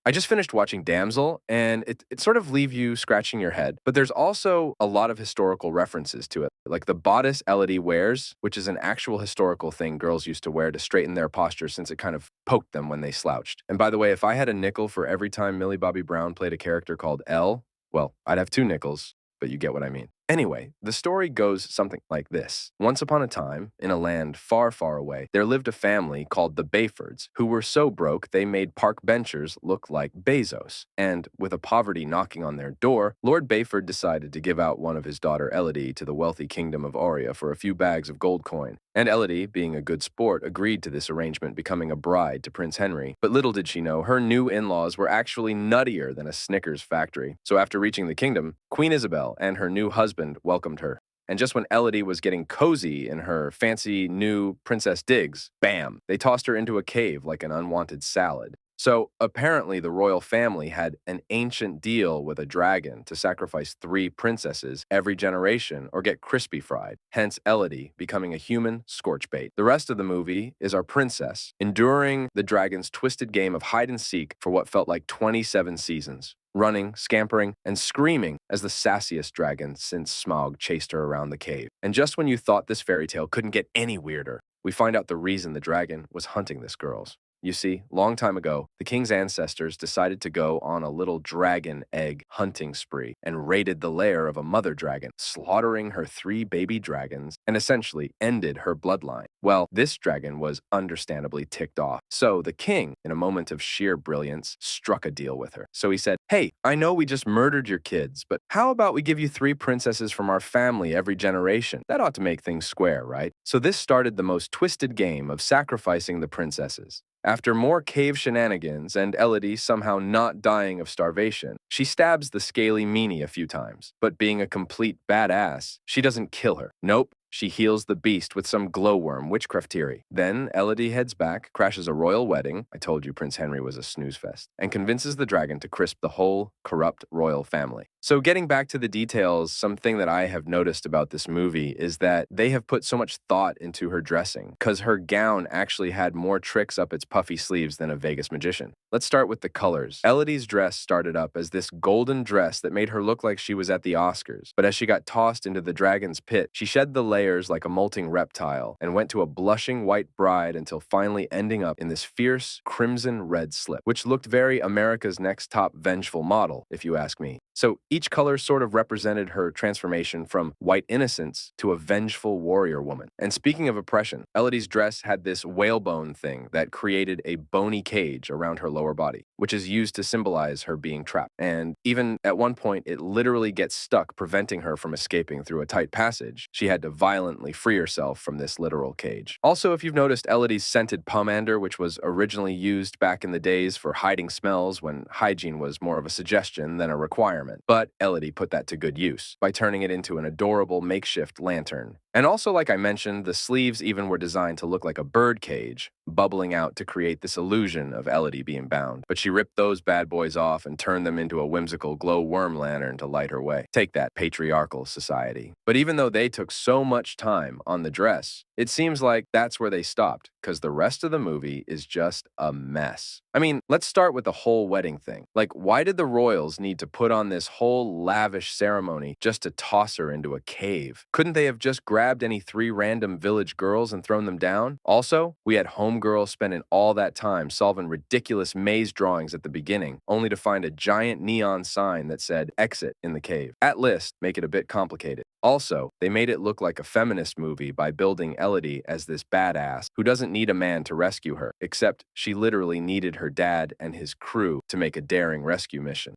I just finished watching Damsel, and it sort of leave you scratching your head. But there's also a lot of historical references to it, like the bodice Elodie wears, which is an actual historical thing girls used to wear to straighten their posture since it kind of poked them when they slouched. And by the way, if I had a nickel for every time Millie Bobby Brown played a character called Elle, well, I'd have two nickels, but you get what I mean. Anyway, the story goes something like this. Once upon a time, in a land far, far away, there lived a family called the Bayfords, who were so broke they made park benchers look like Bezos. And with a poverty knocking on their door, Lord Bayford decided to give out one of his daughter Elodie to the wealthy kingdom of Auria for a few bags of gold coin. And Elodie, being a good sport, agreed to this arrangement, becoming a bride to Prince Henry. But little did she know, her new in-laws were actually nuttier than a Snickers factory. So after reaching the kingdom, Queen Isabel and her new husband welcomed her. And just when Elodie was getting cozy in her fancy new princess digs, bam, they tossed her into a cave like an unwanted salad. So apparently the royal family had an ancient deal with a dragon to sacrifice 3 princesses every generation or get crispy fried, hence Elodie becoming a human scorch bait. The rest of the movie is our princess enduring the dragon's twisted game of hide and seek for what felt like 27 seasons, running, scampering, and screaming as the sassiest dragon since Smaug chased her around the cave. And just when you thought this fairy tale couldn't get any weirder, we find out the reason the dragon was hunting this girls. You see, long time ago, the king's ancestors decided to go on a little dragon egg hunting spree and raided the lair of a mother dragon, slaughtering her 3 baby dragons and essentially ended her bloodline. Well, this dragon was understandably ticked off. So the king, in a moment of sheer brilliance, struck a deal with her. So he said, "Hey, I know we just murdered your kids, but how about we give you 3 princesses from our family every generation? That ought to make things square, right?" So this started the most twisted game of sacrificing the princesses. After more cave shenanigans and Elodie somehow not dying of starvation, she stabs the scaly meanie a few times. But being a complete badass, she doesn't kill her. Nope. She heals the beast with some glowworm witchcraft theory. Then Elodie heads back, crashes a royal wedding — I told you Prince Henry was a snooze fest — and convinces the dragon to crisp the whole corrupt royal family. So getting back to the details, something that I have noticed about this movie is that they have put so much thought into her dressing, because her gown actually had more tricks up its puffy sleeves than a Vegas magician. Let's start with the colors. Elodie's dress started up as this golden dress that made her look like she was at the Oscars, but as she got tossed into the dragon's pit, she shed the layers like a molting reptile and went to a blushing white bride until finally ending up in this fierce crimson red slip, which looked very America's Next Top vengeful model, if you ask me. So each color sort of represented her transformation from white innocence to a vengeful warrior woman. And speaking of oppression, Elodie's dress had this whalebone thing that created a bony cage around her lower body, which is used to symbolize her being trapped. And even at one point, it literally gets stuck, preventing her from escaping through a tight passage. She had to violently free herself from this literal cage. Also, if you've noticed Elodie's scented pomander, which was originally used back in the days for hiding smells when hygiene was more of a suggestion than a requirement. But Elodie put that to good use by turning it into an adorable makeshift lantern. And also, like I mentioned, the sleeves even were designed to look like a bird cage, bubbling out to create this illusion of Elodie being bound. But she ripped those bad boys off and turned them into a whimsical glow-worm lantern to light her way. Take that, patriarchal society. But even though they took so much time on the dress, it seems like that's where they stopped, because the rest of the movie is just a mess. I mean, let's start with the whole wedding thing. Like, why did the royals need to put on this whole lavish ceremony just to toss her into a cave? Couldn't they have just grabbed any 3 random village girls and thrown them down? Also, we had homegirls spending all that time solving ridiculous maze drawings at the beginning, only to find a giant neon sign that said "exit" in the cave. At least, make it a bit complicated. Also, they made it look like a feminist movie by building Elodie as this badass who doesn't need a man to rescue her, except she literally needed her dad and his crew to make a daring rescue mission.